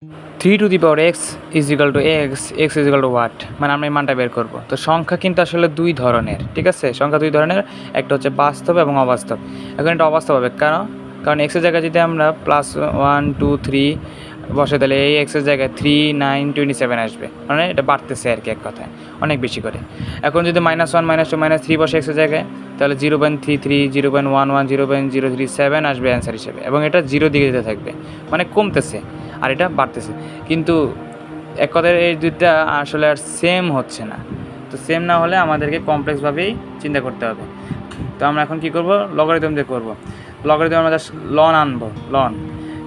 3 x is equal to x x is equal to what, মানে আমরা এই মানটা বের করবো। তো সংখ্যা কিন্তু আসলে দুই ধরনের, ঠিক আছে? সংখ্যা দুই ধরনের, একটা হচ্ছে বাস্তব এবং অবাস্তব। এখন এটা অবাস্তব হবে কেন? কারণ এক্সের জায়গায় যদি আমরা +1 2 3 বসে, তাহলে এই এক্সের জায়গায় 3 9 27 আসবে, মানে এটা বাড়তেছে আর কি, এক কথায় অনেক বেশি করে। এখন যদি -1 -2 -3 বসে এক্সের জায়গায়, তাহলে 0.33 0.11 0.037 আসবে অ্যান্সার হিসেবে, এবং এটা 0 দিকে যেতে থাকবে, মানে কমতেছে আর এটা বাড়তেছে। কিন্তু এক কথায় এই দুইটা আসলে আর সেম হচ্ছে না। তো সেম না হলে আমাদেরকে কমপ্লেক্সভাবেই চিন্তা করতে হবে। তো আমরা এখন কী করবো? লগারিদম দিয়ে করবো। লগারিদম আমরা জাস্ট লন আনবো, লন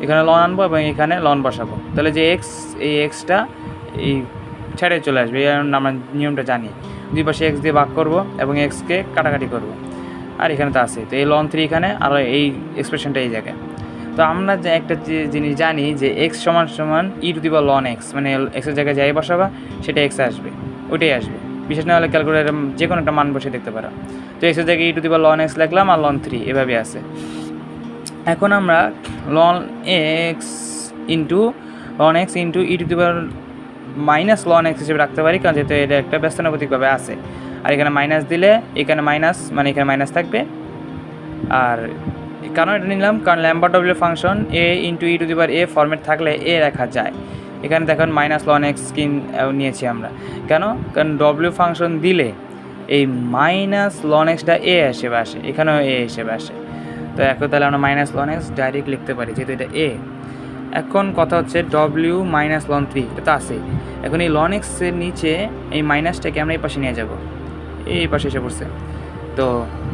এখানে লন আনবো এবং এখানে লন বসাবো। তাহলে যে এক্স, এই এক্সটা এই ছেড়ে চলে আসবে, এই আমরা নিয়মটা জানি। দুই পাশে এক্স দিয়ে ভাগ করবো এবং এক্সকে কাটাকাটি করবো, আর এখানে তো আছে। তো এই লন 3 এখানে, আর এই এক্সপ্রেশনটা এই জায়গায়। তো আমরা যে একটা জিনিস জানি যে এক্স সমান সমান e⁻ln x, মানে এক্সের জায়গায় যাই বসাবা সেটা এক্স আসবে, ওইটাই আসবে। বিশেষ না হলে ক্যালকুলেটার যে কোনো একটা মান বসে দেখতে পারো। তো এক্সের জায়গায় e⁻ln x লিখলাম, আর ln 3 এভাবে আছে। এখন আমরা ln x into e⁻ln x হিসেবে রাখতে পারি, কারণ যেহেতু এটা একটা ব্যস্তানুপাতিকভাবে আছে। আর এখানে মাইনাস দিলে এখানে মাইনাস, মানে এখানে মাইনাস থাকবে। আর কারণ এটা নিলাম কারণ Lambert W function a into e⁻a format থাকলে a লেখা যায়। এখানে দেখুন -ln x নিয়েছি আমরা, কেন? কারণ ডব্লিউ ফাংশন দিলে এই -ln xটা a হিসেবে আসে, এখানেও a হিসেবে আসে। তো এখন তাহলে আমরা -ln x ডাইরেক্ট লিখতে পারি, যেহেতু এটা a। এখন কথা হচ্ছে w -ln 3, এটা তো আছে। এখন এই ln x এর নিচে এই মাইনাসটাকে আমরা এই পাশে নিয়ে যাব, এই পাশে এসে পড়ছে। তো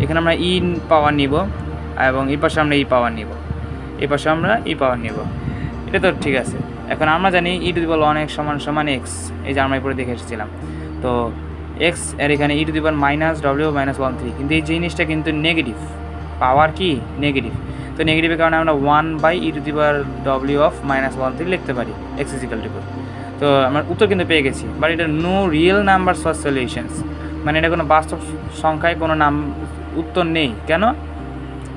এখানে আমরা ই পাওয়ার নিব এবং এই পাশে আমরা ই পাওয়ার নিব, এই পাশে আমরা ই পাওয়ার নিব, এটা তো ঠিক আছে। এখন আমরা জানি e⁻ln x সমান x, এই যে আমরা উপরে দেখে এসেছিলাম। তো x আর এখানে e⁻w -ln 3, কিন্তু এই জিনিসটা কিন্তু নেগেটিভ, পাওয়ার কি নেগেটিভ। তো নেগেটিভের কারণে আমরা 1/e⁻w -ln 3 লিখতে পারি, x = 4। তো আমরা উত্তর কিন্তু পেয়ে গেছি, বাট এটা no real numbers for solutions, মানে এটা কোনো বাস্তব সংখ্যায় কোনো উত্তর নেই। কেন?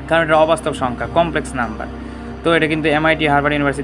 কারণ এটা অবাস্তব সংখ্যা, কমপ্লেক্স নাম্বার। তো এটা কিন্তু MIT হার্ভার্ড ইউনিভার্সিটি